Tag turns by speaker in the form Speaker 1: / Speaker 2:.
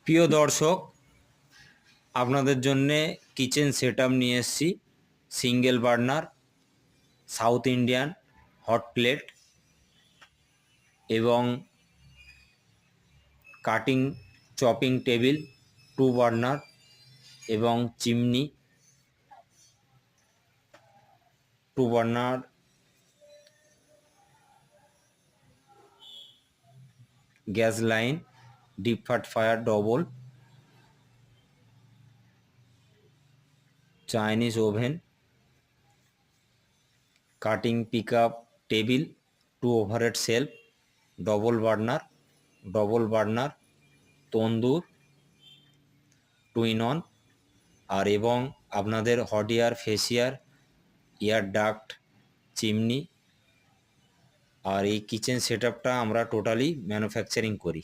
Speaker 1: প্রিয় দর্শক, আপনাদের জন্যে কিচেন সেটআপ নিয়ে এসেছি। Single burner south Indian hot plate এবং কাটিং চপিং টেবিল 2 বার্নার এবং chimney 2 burner, gas line, deep fat fryer double, Chinese oven, cutting pickup table, 2 overhead shelf, double burner, tandoor, twin on আর এবং আপনাদের hot air ফেসিয়ার air duct chimney. আর এই kitchen সেটআপটা আমরা totally manufacturing করি।